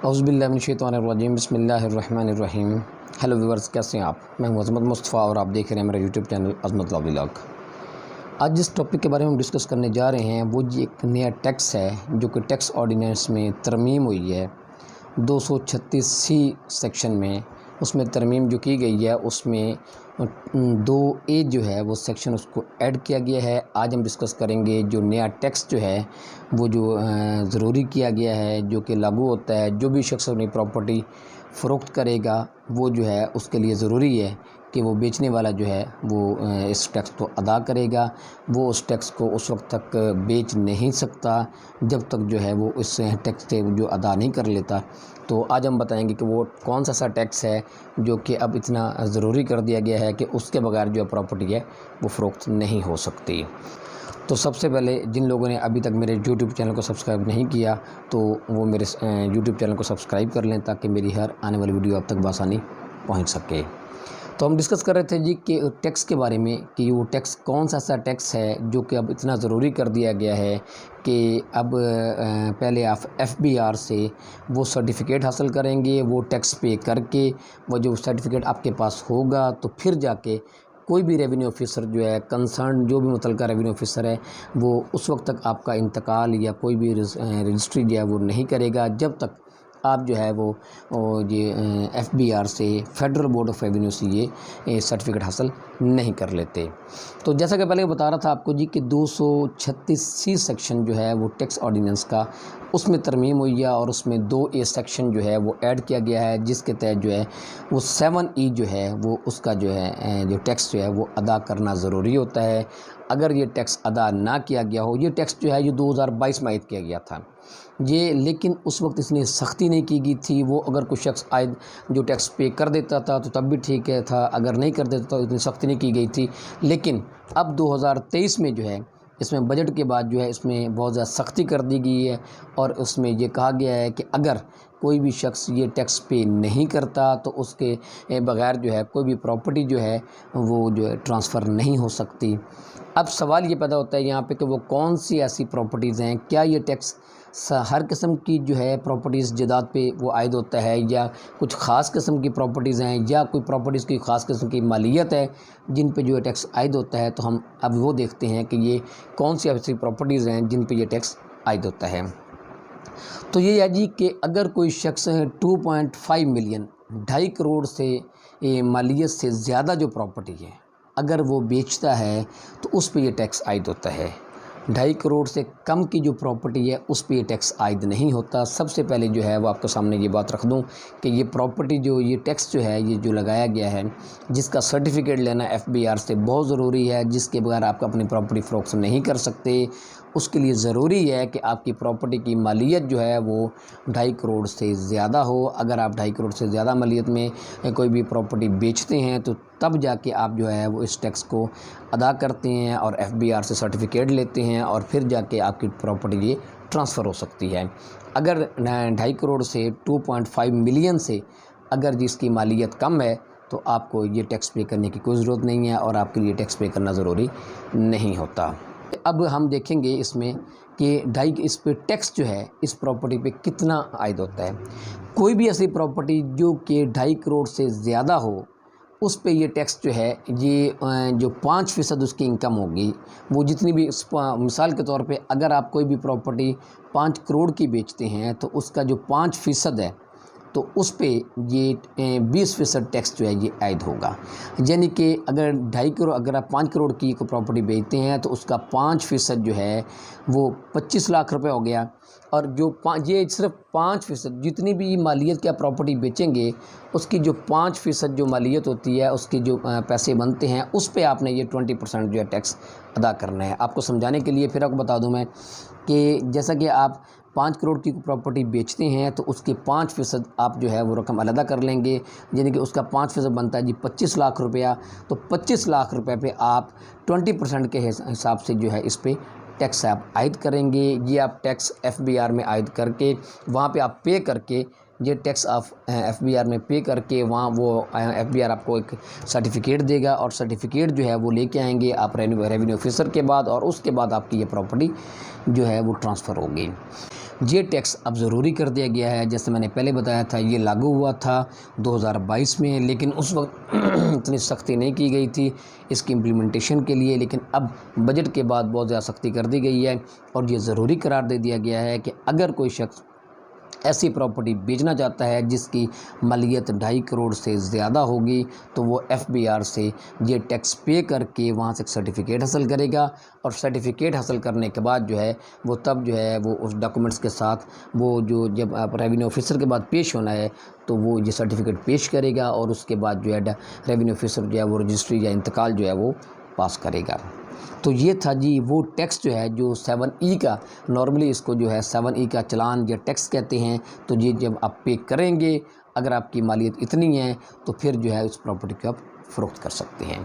اعوذ باللہ من الشیطان الرجیم، بسم اللہ الرحمن الرحیم۔ ہیلو ویورز، کیسے ہیں آپ؟ میں ہوں عظمت مصطفیٰ اور آپ دیکھ رہے ہیں میرا یوٹیوب چینل عظمت ولاگ۔ آج جس ٹاپک کے بارے میں ہم ڈسکس کرنے جا رہے ہیں وہ ایک نیا ٹیکس ہے جو کہ ٹیکس آرڈیننس میں ترمیم ہوئی ہے 236C سیکشن میں۔ اس میں ترمیم جو کی گئی ہے اس میں 2A جو ہے وہ سیکشن اس کو ایڈ کیا گیا ہے۔ آج ہم ڈسکس کریں گے جو نیا ٹیکس جو ہے وہ جو ضروری کیا گیا ہے، جو کہ لاگو ہوتا ہے جو بھی شخص اپنی پراپرٹی فروخت کرے گا وہ جو ہے اس کے لیے ضروری ہے کہ وہ بیچنے والا جو ہے وہ اس ٹیکس کو ادا کرے گا۔ وہ اس ٹیکس کو اس وقت تک بیچ نہیں سکتا جب تک جو ہے وہ اس ٹیکس سے جو ادا نہیں کر لیتا۔ تو آج ہم بتائیں گے کہ وہ کون سا ٹیکس ہے جو کہ اب اتنا ضروری کر دیا گیا ہے کہ اس کے بغیر جو پراپرٹی ہے وہ فروخت نہیں ہو سکتی۔ تو سب سے پہلے جن لوگوں نے ابھی تک میرے یوٹیوب چینل کو سبسکرائب نہیں کیا تو وہ میرے یوٹیوب چینل کو سبسکرائب کر لیں تاکہ میری ہر آنے والی ویڈیو اب تک بآسانی پہنچ سکے۔ تو ہم ڈسکس کر رہے تھے کہ ٹیکس کے بارے میں کہ وہ ٹیکس کون سا ٹیکس ہے جو کہ اب اتنا ضروری کر دیا گیا ہے کہ اب پہلے آپ FBR سے وہ سرٹیفکیٹ حاصل کریں گے، وہ ٹیکس پے کر کے وہ جو سرٹیفکیٹ آپ کے پاس ہوگا تو پھر جا کے کوئی بھی ریونیو آفیسر جو ہے کنسرن جو بھی متعلقہ ریونیو آفیسر ہے وہ اس وقت تک آپ کا انتقال یا کوئی بھی رجسٹری جو ہے وہ نہیں کرے گا جب تک آپ جو ہے وہ یہ FBR سے فیڈرل بورڈ آف ریونیو سے یہ سرٹیفکیٹ حاصل نہیں کر لیتے۔ تو جیسا کہ پہلے بتا رہا تھا آپ کو کہ 236C سیکشن جو ہے وہ ٹیکس آرڈیننس کا اس میں ترمیم ہوئی ہے اور اس میں 2A سیکشن جو ہے وہ ایڈ کیا گیا ہے جس کے تحت جو ہے وہ 7E جو ہے وہ اس کا جو ہے جو ٹیکس جو ہے وہ ادا کرنا ضروری ہوتا ہے۔ اگر یہ ٹیکس ادا نہ کیا گیا ہو، یہ ٹیکس جو ہے یہ 2022 میں عائد کیا گیا تھا لیکن اس وقت اس نے سختی نہیں کی گئی تھی۔ وہ اگر کوئی شخص عائد جو ٹیکس پے کر دیتا تھا تو تب بھی ٹھیک تھا، اگر نہیں کر دیتا تو اتنی سختی نہیں کی گئی تھی۔ لیکن اب 2023 میں جو ہے اس میں بجٹ کے بعد جو ہے اس میں بہت زیادہ سختی کر دی گئی ہے اور اس میں یہ کہا گیا ہے کہ اگر کوئی بھی شخص یہ ٹیکس پے نہیں کرتا تو اس کے بغیر جو ہے کوئی بھی پراپرٹی جو ہے وہ جو ہے ٹرانسفر نہیں ہو سکتی۔ اب سوال یہ پیدا ہوتا ہے یہاں پہ کہ وہ کون سی ایسی پراپرٹیز ہیں، کیا یہ ٹیکس ہر قسم کی جو ہے پراپرٹیز جائیداد پہ وہ عائد ہوتا ہے یا کچھ خاص قسم کی پراپرٹیز ہیں یا کوئی پراپرٹیز کی خاص قسم کی مالیت ہے جن پہ جو ہے ٹیکس عائد ہوتا ہے۔ تو ہم اب وہ دیکھتے ہیں کہ یہ کون سی ایسی پراپرٹیز ہیں جن پہ یہ ٹیکس عائد ہوتا ہے۔ تو یہ ہے کہ اگر کوئی شخص 2.5 ملین 2.5 کروڑ سے مالیت سے زیادہ جو پراپرٹی ہے اگر وہ بیچتا ہے تو اس پہ یہ ٹیکس عائد ہوتا ہے۔ 2.5 کروڑ سے کم کی جو پراپرٹی ہے اس پہ یہ ٹیکس عائد نہیں ہوتا۔ سب سے پہلے جو ہے وہ آپ کے سامنے یہ بات رکھ دوں کہ یہ پراپرٹی جو یہ ٹیکس جو ہے یہ جو لگایا گیا ہے جس کا سرٹیفکیٹ لینا FBR سے بہت ضروری ہے، جس کے بغیر آپ اپنی پراپرٹی فروخت نہیں کر سکتے۔ اس کے لیے ضروری ہے کہ آپ کی پراپرٹی کی مالیت جو ہے وہ 2.5 کروڑ سے زیادہ ہو۔ اگر آپ 2.5 کروڑ سے زیادہ مالیت میں کوئی بھی پراپرٹی بیچتے ہیں تو تب جا کے آپ جو ہے وہ اس ٹیکس کو ادا کرتے ہیں اور FBR سے سرٹیفکیٹ لیتے ہیں اور پھر جا کے آپ کی پراپرٹی یہ ٹرانسفر ہو سکتی ہے۔ اگر 2.5 کروڑ سے 2.5 ملین سے اگر جس کی مالیت کم ہے تو آپ کو یہ ٹیکس پے کرنے کی کوئی ضرورت نہیں ہے اور آپ کے لیے ٹیکس پے کرنا ضروری نہیں ہوتا۔ اب ہم دیکھیں گے اس میں کہ اس پہ ٹیکس جو ہے اس پراپرٹی پہ کتنا عائد ہوتا ہے۔ کوئی بھی ایسی پراپرٹی جو کہ 2.5 کروڑ سے زیادہ ہو اس پہ یہ ٹیکس جو ہے یہ جو 5% اس کی انکم ہوگی وہ جتنی بھی مثال کے طور پہ اگر آپ کوئی بھی پراپرٹی 5 کروڑ کی بیچتے ہیں تو اس کا جو 5% ہے تو اس پہ یہ 20% ٹیکس جو ہے یہ عائد ہوگا۔ یعنی کہ اگر 2.5 کروڑ اگر آپ 5 کروڑ کی کوئی پراپرٹی بیچتے ہیں تو اس کا 5% جو ہے وہ 25 لاکھ روپے ہو گیا اور جو یہ صرف 5% جتنی بھی مالیت کی آپ پراپرٹی بیچیں گے اس کی جو 5% جو مالیت ہوتی ہے اس کی جو پیسے بنتے ہیں اس پہ آپ نے یہ 20% جو ہے ٹیکس ادا کرنا ہے۔ آپ کو سمجھانے کے لیے پھر آپ کو بتا دوں میں کہ جیسا کہ آپ 5 کروڑ کی پراپرٹی بیچتے ہیں تو اس کے 5% آپ جو ہے وہ رقم علیحدہ کر لیں گے، یعنی کہ اس کا 5% بنتا ہے 25 لاکھ روپیہ، تو 25 لاکھ روپے پہ آپ 20% کے حساب سے جو ہے اس پہ ٹیکس آپ عائد کریں گے۔ یہ آپ ٹیکس FBR میں عائد کر کے وہاں پہ آپ پے کر کے یہ ٹیکس آپ FBR میں پے کر کے وہاں وہ FBR آپ کو ایک سرٹیفکیٹ دے گا اور سرٹیفکیٹ جو ہے وہ لے کے آئیں گے آپ ریونیو آفیسر کے بعد اور اس کے بعد آپ کی یہ پراپرٹی جو ہے وہ ٹرانسفر ہوگی۔ یہ ٹیکس اب ضروری کر دیا گیا ہے۔ جیسے میں نے پہلے بتایا تھا یہ لاگو ہوا تھا 2022 میں، لیکن اس وقت اتنی سختی نہیں کی گئی تھی اس کی امپلیمنٹیشن کے لیے، لیکن اب بجٹ کے بعد بہت زیادہ سختی کر دی گئی ہے اور یہ ضروری قرار دے دیا گیا ہے کہ اگر کوئی شخص ایسی پراپرٹی بیچنا چاہتا ہے جس کی مالیت 2.5 کروڑ سے زیادہ ہوگی تو وہ FBR سے یہ ٹیکس پے کر کے وہاں سے ایک سرٹیفکیٹ حاصل کرے گا، اور سرٹیفکیٹ حاصل کرنے کے بعد جو ہے وہ تب جو ہے وہ اس ڈاکومنٹس کے ساتھ وہ جو جب ریونیو آفیسر کے بعد پیش ہونا ہے تو وہ یہ سرٹیفکیٹ پیش کرے گا، اور اس کے بعد جو ہے ریونیو آفیسر جو ہے وہ رجسٹری یا انتقال جو ہے وہ پاس کرے گا۔ تو یہ تھا جی وہ ٹیکس جو ہے جو 7E کا، نارملی اس کو جو ہے 7E کا چلان یا ٹیکس کہتے ہیں۔ تو یہ جب آپ پے کریں گے، اگر آپ کی مالیت اتنی ہے تو پھر جو ہے اس پراپرٹی کو آپ فروخت کر سکتے ہیں۔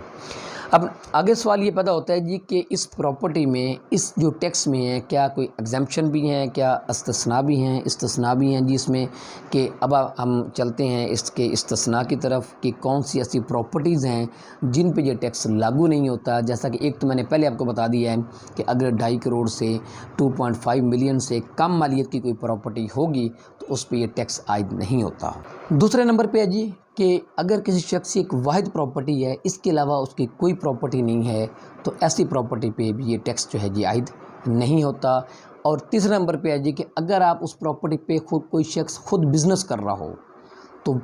اب آگے سوال یہ پیدا ہوتا ہے جی کہ اس پراپرٹی میں اس جو ٹیکس میں ہے کیا کوئی ایگزمپشن بھی ہیں، کیا استثناء بھی ہیں؟ استثناء بھی ہیں جی اس میں، کہ اب ہم چلتے ہیں اس کے استثناء کی طرف کہ کون سی ایسی پراپرٹیز ہیں جن پہ یہ ٹیکس لاگو نہیں ہوتا۔ جیسا کہ ایک تو میں نے پہلے آپ کو بتا دیا ہے کہ اگر 2.5 کروڑ سے 2.5 ملین سے کم مالیت کی کوئی پراپرٹی ہوگی تو اس پہ یہ ٹیکس عائد نہیں ہوتا۔ دوسرے نمبر پہ ہے جی کہ اگر کسی شخص کی ایک واحد پراپرٹی ہے، اس کے علاوہ اس کی کوئی پراپرٹی نہیں ہے، تو ایسی پراپرٹی پہ بھی یہ ٹیکس جو ہے جی عائد نہیں ہوتا۔ اور تیسرے نمبر پہ ہے جی کہ اگر آپ اس پراپرٹی پہ کوئی شخص خود بزنس کر رہا ہو، تو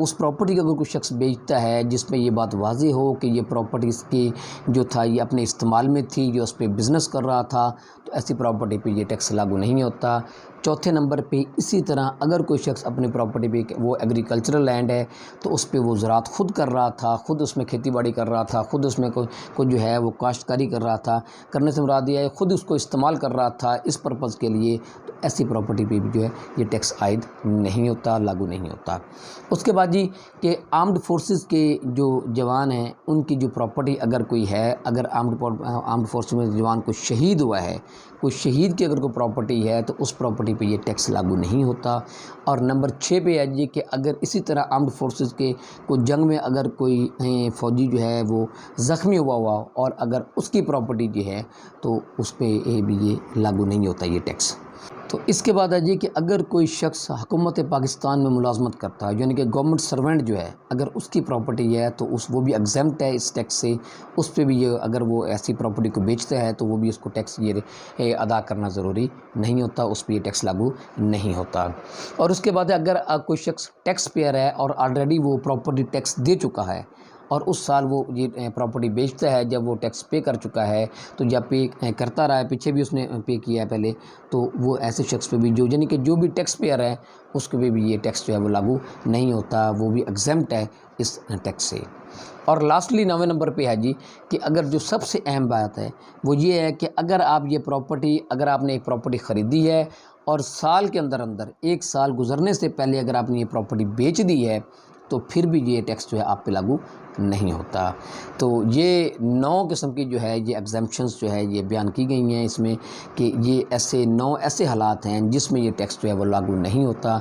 اس پراپرٹی کا اگر کوئی شخص بیچتا ہے جس میں یہ بات واضح ہو کہ یہ پراپرٹی اس کی جو تھا یہ اپنے استعمال میں تھی، جو اس پہ بزنس کر رہا تھا، تو ایسی پراپرٹی پہ یہ ٹیکس لاگو نہیں ہوتا۔ چوتھے نمبر پہ اسی طرح اگر کوئی شخص اپنی پراپرٹی پہ وہ ایگریکلچرل لینڈ ہے تو اس پہ وہ زراعت خود کر رہا تھا، خود اس میں کھیتی باڑی کر رہا تھا، خود اس میں کوئی جو ہے وہ کاشتکاری کر رہا تھا، کرنے سے مراد یہ ہے خود اس کو استعمال کر رہا تھا اس پرپز کے لیے، تو ایسی پراپرٹی پہ بھی جو ہے یہ ٹیکس عائد نہیں ہوتا، لاگو نہیں ہوتا۔ اس کے بعد جی کہ آرمڈ فورسز کے جو جوان ہیں ان کی جو پراپرٹی اگر کوئی ہے، اگر آرمڈ فورسز میں جوان کوئی شہید ہوا ہے، کوئی شہید کی اگر کوئی پراپرٹی ہے تو اس پراپرٹی پہ یہ ٹیکس لاگو نہیں ہوتا۔ اور نمبر 6 پہ ہے جی کہ اگر اسی طرح آرمڈ فورسز کے کوئی جنگ میں اگر کوئی فوجی جو ہے وہ زخمی ہوا اور اگر اس کی پراپرٹی جو ہے تو اس پہ بھی یہ لاگو نہیں ہوتا یہ ٹیکس۔ تو اس کے بعد ہے جی کہ اگر کوئی شخص حکومت پاکستان میں ملازمت کرتا ہے، یعنی کہ گورنمنٹ سرونٹ جو ہے، اگر اس کی پراپرٹی ہے تو وہ بھی ایگزمپٹ ہے اس ٹیکس سے، اس پہ بھی یہ اگر وہ ایسی پراپرٹی کو بیچتا ہے تو وہ بھی اس کو ٹیکس یہ ادا کرنا ضروری نہیں ہوتا، اس پہ یہ ٹیکس لاگو نہیں ہوتا۔ اور اس کے بعد اگر کوئی شخص ٹیکس پیئر ہے اور آلریڈی وہ پراپرٹی ٹیکس دے چکا ہے اور اس سال وہ یہ پراپرٹی بیچتا ہے جب وہ ٹیکس پے کر چکا ہے، تو جب پے کرتا رہا ہے، پیچھے بھی اس نے پے کیا ہے پہلے، تو وہ ایسے شخص پہ بھی یعنی کہ جو بھی ٹیکس پیئر ہے اس کے بھی یہ ٹیکس جو ہے وہ لاگو نہیں ہوتا، وہ بھی ایگزمپٹ ہے اس ٹیکس سے۔ اور لاسٹلی 9ویں نمبر پہ ہے جی کہ اگر جو سب سے اہم بات ہے وہ یہ ہے کہ اگر آپ نے ایک پراپرٹی خریدی ہے اور سال کے اندر 1 سال گزرنے سے پہلے اگر آپ نے یہ پراپرٹی بیچ دی ہے تو پھر بھی یہ ٹیکس جو ہے آپ پہ لاگو نہیں ہوتا۔ تو یہ 9 قسم کی جو ہے یہ ایگزمپشنز جو ہے یہ بیان کی گئی ہیں اس میں، کہ یہ 9 ایسے حالات ہیں جس میں یہ ٹیکس جو ہے وہ لاگو نہیں ہوتا۔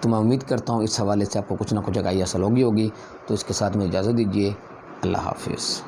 تو میں امید کرتا ہوں اس حوالے سے آپ کو کچھ نہ کچھ آگاہی حاصل ہوگی۔ تو اس کے ساتھ میں اجازت دیجیے، اللہ حافظ۔